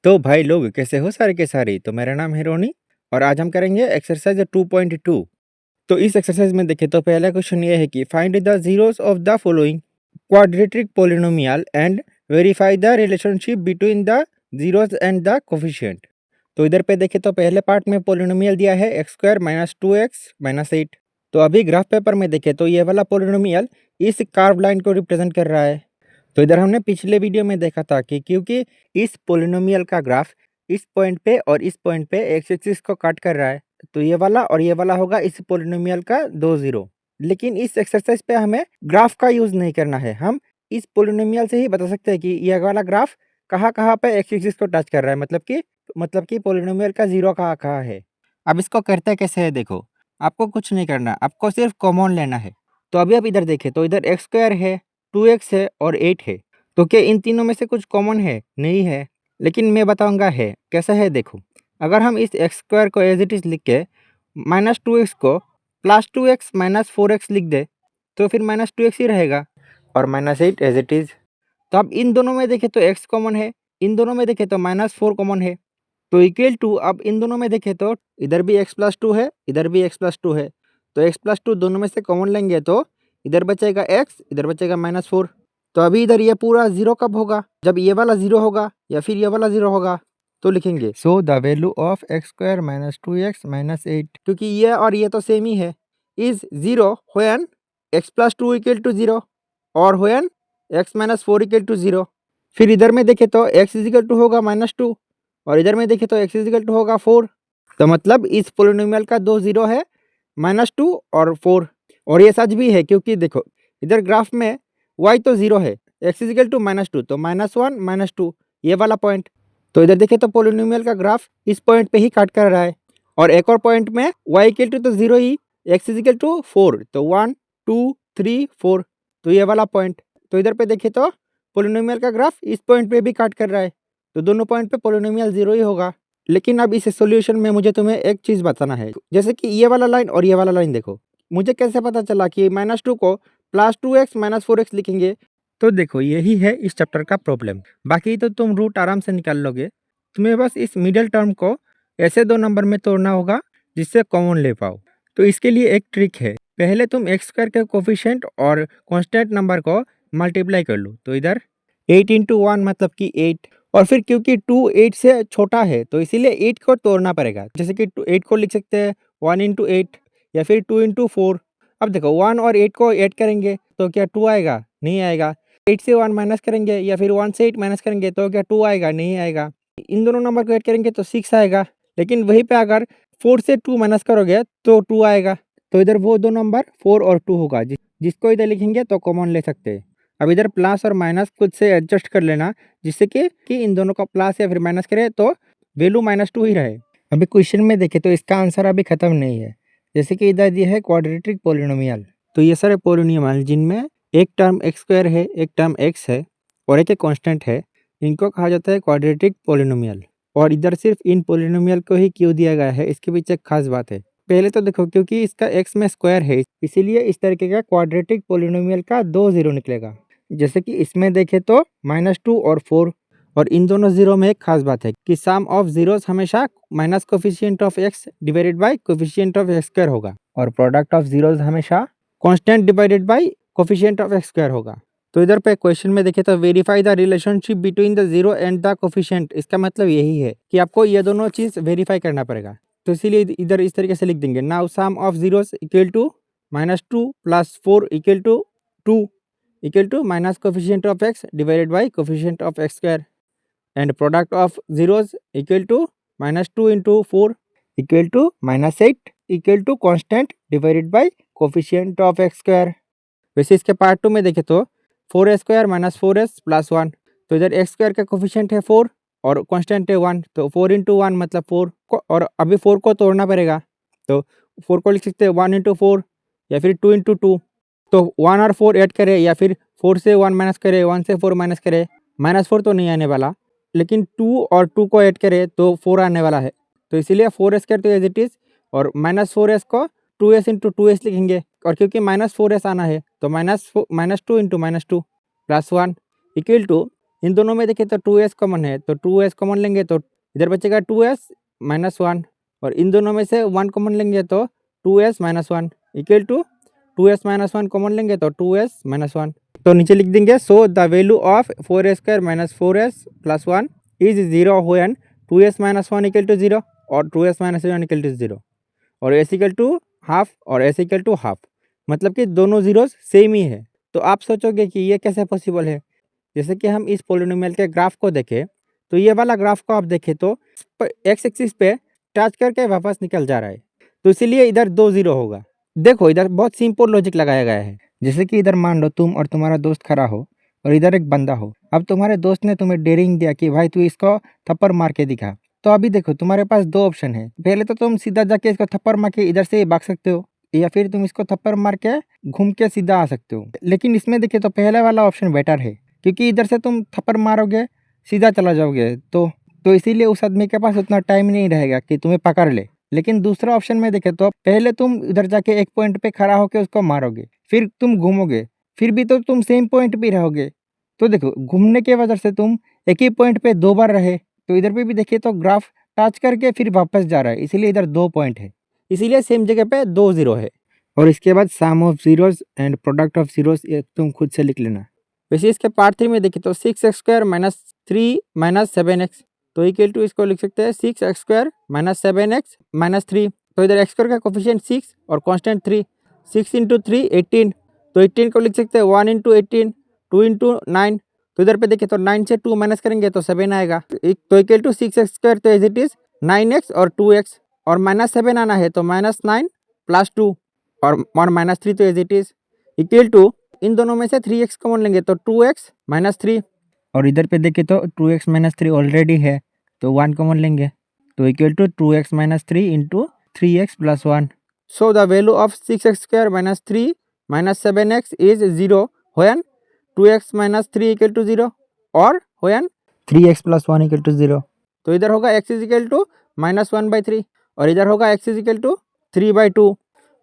तो भाई लोग कैसे हो सारे के सारे। तो मेरा नाम है रोनी और आज हम करेंगे एक्सरसाइज 2.2। तो इस एक्सरसाइज में देखें तो पहला क्वेश्चन ये है कि find the zeros of the following quadratic polynomial and verify the relationship between the zeros and the coefficient. तो इधर पे देखें तो पहले पार्ट में पोलिनोमियल दिया है एक्स स्क्वायर माइनस 2x-8। तो अभी ग्राफ पेपर में देखें तो ये वाला पोलिनोमियल इस कार्व लाइन को रिप्रेजेंट कर रहा है। तो इधर हमने पिछले वीडियो में देखा था कि क्योंकि इस पोलिनोमियल का ग्राफ इस पॉइंट पे और इस पॉइंट पे एक्स एक्सिस को कट कर रहा है, तो ये वाला और ये वाला होगा इस पोलिनोमियल का 2 जीरो। लेकिन इस एक्सरसाइज पे हमें ग्राफ का यूज नहीं करना है, हम इस पोलिनोमियल से ही बता सकते हैं कि ये वाला ग्राफ कहाँ कहाँ पे एक्स एक्सिस को टच कर रहा है, मतलब कि पोलिनोमियल का जीरो कहाँ कहाँ है। अब इसको करते कैसे है देखो, आपको कुछ नहीं करना, आपको सिर्फ कॉमन लेना है। तो अभी आप इधर देखें तो इधर एक्स स्क्वायर है, 2x है और 8 है। तो क्या इन तीनों में से कुछ कॉमन है? नहीं है, लेकिन मैं बताऊंगा है कैसा है। देखो, अगर हम इस एक्स स्क्वायर को एज इट इज लिख के -2x को +2x - 4x लिख दे तो फिर -2x ही रहेगा और -8 एज इट इज। तो अब इन दोनों में देखें तो x कॉमन है, इन दोनों में देखें तो -4 कॉमन है, तो इक्वल टू अब इन दोनों में देखें तो इधर भी x+2 है, इधर भी x+2 है। तो x+2 दोनों में से कॉमन लेंगे तो इधर बचेगा x, इधर बचेगा -4। तो अभी इधर ये पूरा जीरो कब होगा? जब ये वाला जीरो होगा या फिर ये वाला जीरो होगा। तो लिखेंगे सो the value of x square -2x - 8, क्योंकि ये और ये तो सेम ही है, is zero when x+2 equal to zero और when x-4 equal to zero. फिर इधर में देखें तो x इक्वल टू होगा -2 और इधर में देखें तो x इक्वल टू होगा 4। तो मतलब इस पोलिनोमियल का 2 जीरो है, -2 और 4। और ये सच भी है क्योंकि देखो इधर ग्राफ में y तो जीरो है, x इक्वल टू -2 तो -1 -2 ये वाला पॉइंट। तो इधर देखें तो पोलिनोमियल का ग्राफ इस पॉइंट पे ही कट कर रहा है और एक और पॉइंट में y इक्वल टू तो जीरो ही, x इक्वल टू 4 तो 1 2 3 4 तो ये वाला पॉइंट। तो इधर पे देखें तो पोलिनोमियल का ग्राफ इस पॉइंट पे भी कट कर रहा है, तो दोनों पॉइंट पे पोलिनोमियल जीरो ही होगा। लेकिन अब इस सॉल्यूशन में मुझे तुम्हें एक चीज बताना है, जैसे कि ये वाला लाइन और ये वाला लाइन देखो, मुझे कैसे पता चला कि -2 को +2x - 4x लिखेंगे? तो देखो यही है इस चैप्टर का प्रॉब्लम, बाकी तो तुम रूट आराम से निकाल लोगे। तुम्हें बस इस मिडिल टर्म को ऐसे दो नंबर में तोड़ना होगा जिससे कॉमन ले पाओ। तो इसके लिए एक ट्रिक है, पहले तुम एक्स स्क्वायर के कोफिशिएंट और कांस्टेंट नंबर को मल्टीप्लाई कर लो। तो इधर 8 × 1 मतलब कि 8, और फिर क्योंकि 2 8 से छोटा है तो इसीलिए 8 को तोड़ना पड़ेगा। जैसे कि 8 को लिख सकते हैं 1 × 8 या फिर 2 × 4। अब देखो 1 और 8 को ऐड करेंगे तो क्या 2 आएगा? नहीं आएगा। 8 से 1 माइनस करेंगे या फिर 1 से 8 माइनस करेंगे तो क्या 2 आएगा? नहीं आएगा। इन दोनों नंबर को ऐड करेंगे तो 6 आएगा, लेकिन वहीं पे अगर 4 से 2 माइनस करोगे तो 2 आएगा। तो इधर वो दो नंबर 4 और 2 होगा, जिसको इधर लिखेंगे तो कॉमन ले सकते हैं। अब इधर प्लस और माइनस खुद से एडजस्ट कर लेना, जिससे कि इन दोनों का प्लस या फिर माइनस करें तो वैल्यू -2 ही रहे। अभी क्वेश्चन में देखें तो इसका आंसर अभी खत्म नहीं है। जैसे कि इधर दिया है क्वाड्रेटिक पोलिनोमियल, तो ये सारे पोलिनोमियल जिनमें एक टर्म एक्स स्क्वायर है, एक टर्म एक्स है और एक कांस्टेंट है, इनको कहा जाता है क्वाड्रेटिक पोलिनोमियल। और इधर सिर्फ इन पोलिनोमियल को ही क्यों दिया गया है, इसके पीछे एक खास बात है। पहले तो देखो क्योंकि इसका एक्स में स्क्वायर है, इसीलिए इस तरीके का क्वाड्रेटिक पोलिनोमियल का 2 जीरो निकलेगा। जैसे कि इसमें देखें तो -2 और 4, और इन दोनों जीरो में एक खास बात है कि सम ऑफ जीरोस हमेशा minus coefficient of x divided by coefficient of x square होगा, और प्रोडक्ट ऑफ जीरोस हमेशा constant divided by coefficient of x square होगा। तो इधर पे क्वेश्चन में देखें तो verify the relationship between the zero and the coefficient, इसका मतलब यही है कि आपको ये दोनों चीज वेरीफाई करना पड़ेगा। तो इसीलिए इधर इस तरीके से लिख देंगे, now sum of zeros equal to -2 + 4 equal to 2 equal to minus coefficient of x divided by coefficient of x square, and product of zeros equal to -2 × 4 equal to -8 equal to constant divided by coefficient of x square. वैसे इसके part 2 में देखें तो 4a² - 4s + 1, तो इधर x square का coefficient है 4 और कांस्टेंट है 1, तो 4 × 1 मतलब 4 को, और अभी 4 को तोड़ना पड़ेगा। तो 4 को लिख सकते हैं 1 × 4 या फिर 2 × 2। तो 1 और 4 ऐड करें या फिर 4 से 1 माइनस करें, 1 से 4 माइनस करें, -4 तो नहीं आने वाला, लेकिन 2 और 2 को ऐड करें तो 4 आने वाला है। तो इसीलिए 4s² तो एज इट इज, और -4s को 2s × 2s लिखेंगे, और क्योंकि -4s आना है तो -2 × -2 + 1 इक्वल टू इन दोनों में देखिए तो 2s कॉमन है, तो 2s कॉमन लेंगे तो इधर बचेगा 2s माइनस 1 और इन दोनों में से 1 कॉमन लेंगे तो 2s minus 1 equal to 2s minus 1 common लेंगे तो 2s माइनस 1। तो नीचे लिख देंगे so the value of 4s² minus 4s plus 1 is 0 when 2s minus 1 equal to 0 और 2s माइनस 1 इक्वल टू 0 और s इक्वल टू हाफ और s equal to half, मतलब कि दोनों जीरोस सेम ही है। तो आप सोचोगे कि ये कैसे पॉसिबल है। जैसे कि हम इस पॉलिनोमियल के ग्राफ को देखें तो ये वाला ग्राफ को आप देखें तो एक्स एक्सिस पे टच करके वापस निकल जा रहा है, तो इसीलिए इधर 2 0 होगा। देखो इधर बहुत सिंपल लॉजिक लगाया गया है। जैसे कि इधर मान लो तुम और तुम्हारा दोस्त खड़ा हो और इधर एक बंदा हो। अब तुम्हारे दोस्त ने तुम्हें डेयरिंग दिया कि भाई तू इसको थप्पड़ मार के दिखा। तो अभी देखो तुम्हारे पास 2 ऑप्शन है। पहले तो तुम सीधा जाके इसको थप्पड़ मार के इधर से भाग सकते हो या फिर तुम इसको थप्पड़ मार के घूम के सीधा आ सकते हो। लेकिन इसमें देखिए तो पहले वाला ऑप्शन बेटर है, क्योंकि इधर से तुम थप्पड़ मारोगे सीधा चला जाओगे तो इसीलिए उस आदमी के पास उतना टाइम नहीं रहेगा कि तुम्हें पकड़ ले। लेकिन दूसरा ऑप्शन में देखे तो पहले तुम इधर जाके एक पॉइंट पे खड़ा होकर उसको मारोगे, फिर तुम घूमोगे, फिर भी तो तुम सेम पॉइंट पे रहोगे। तो देखो घूमने के वजह से तुम एक ही पॉइंट पे 2 बार रहे। तो इधर पे भी देखिए तो ग्राफ टच करके फिर वापस जा रहा है, इसीलिए इधर 2 पॉइंट है, इसीलिए सेम जगह पे 2 0 है। और इसके बाद sum of zeros and product of zeros ये तुम खुद से लिख लेना। वैसे इसके पार्ट 3 में देखिए तो 6x² माइनस 3 माइनस 7x, तो इक्वल टू इसको लिख सकते हैं 6x² माइनस 7x माइनस 3। तो इधर x² का कोफिशिएंट 6 और कांस्टेंट 3, 6 इंटू 3 18, तो 18 को लिख सकते हैं 1 इंटू 18, 2 इंटू 9। तो इधर पे देखिए तो 9 से 2 माइनस करेंगे तो 7 आएगा, तो इक्वल टू 6x² तो एज इट इज 9x और 2x और माइनस 7 आना है तो माइनस 9 प्लस 2 और माइनस 3 तो as it is equal to इन दोनों में से 3x कॉमन लेंगे तो 2x माइनस 3 और इधर पे देखे तो 2x माइनस 3 ऑलरेडी है तो 1 कॉमन लेंगे तो equal to 2x minus 3 into 3x plus 1। So the value of 6x² minus 3 minus 7x is 0 when 2x minus 3 equal to 0 और when 3x plus 1 equal to 0। तो इधर होगा x is equal to minus 1/3 और इधर होगा x is equal to 3/2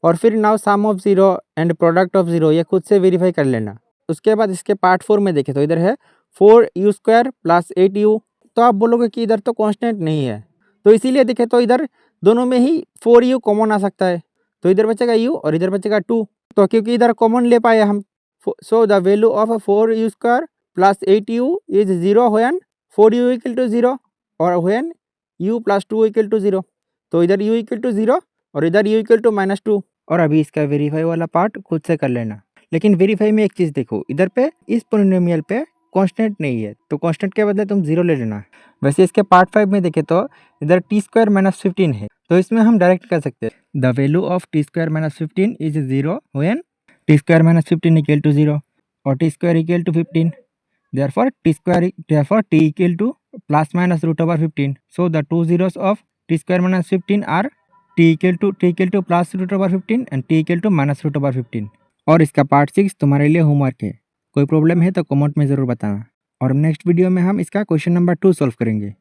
और फिर now sum of 0 and product of 0 ये खुद से वेरीफाई कर लेना। उसके बाद इसके पार्ट 4 में देखें तो इधर है 4u² प्लस 8u। तो आप बोलोगे कि इधर तो कांस्टेंट नहीं है, तो इसीलिए देखें तो इधर दोनों में ही 4u कॉमन आ सकता है, तो इधर बचेगा u और इधर बचेगा 2। तो क्योंकि इधर कॉमन ले पाए हम, so the value of 4u² plus 8u is 0 when 4u equal to 0 और when u plus 2 equal to 0। तो इधर u इक्वल टू 0 और इधर u इक्वल टू माइनस 2। और अभी इसका वेरीफाई वाला पार्ट खुद से कर लेना। लेकिन वेरीफाई में एक चीज देखो, इधर पे इस पॉलिनोमियल पे कांस्टेंट नहीं है, तो कांस्टेंट के बदले तुम 0 ले लेना। वैसे इसके पार्ट 5 में देखे तो इधर t² माइनस 15 है, तो इसमें हम डायरेक्ट कर सकते हैं the value of t² minus 15 is 0 when t² minus 15 equal to 0 और t² equal to 15, therefore t equal to plus minus root over 15. So the two zeros of t² minus 15 are t equal to plus root over 15 and t equal to minus root over 15। और इसका part 6 तुम्हारे लिए homework है। कोई problem है तो comment में ज़रूर बताना और नेक्स्ट वीडियो में हम इसका क्वेश्चन नंबर 2 सॉल्व करेंगे।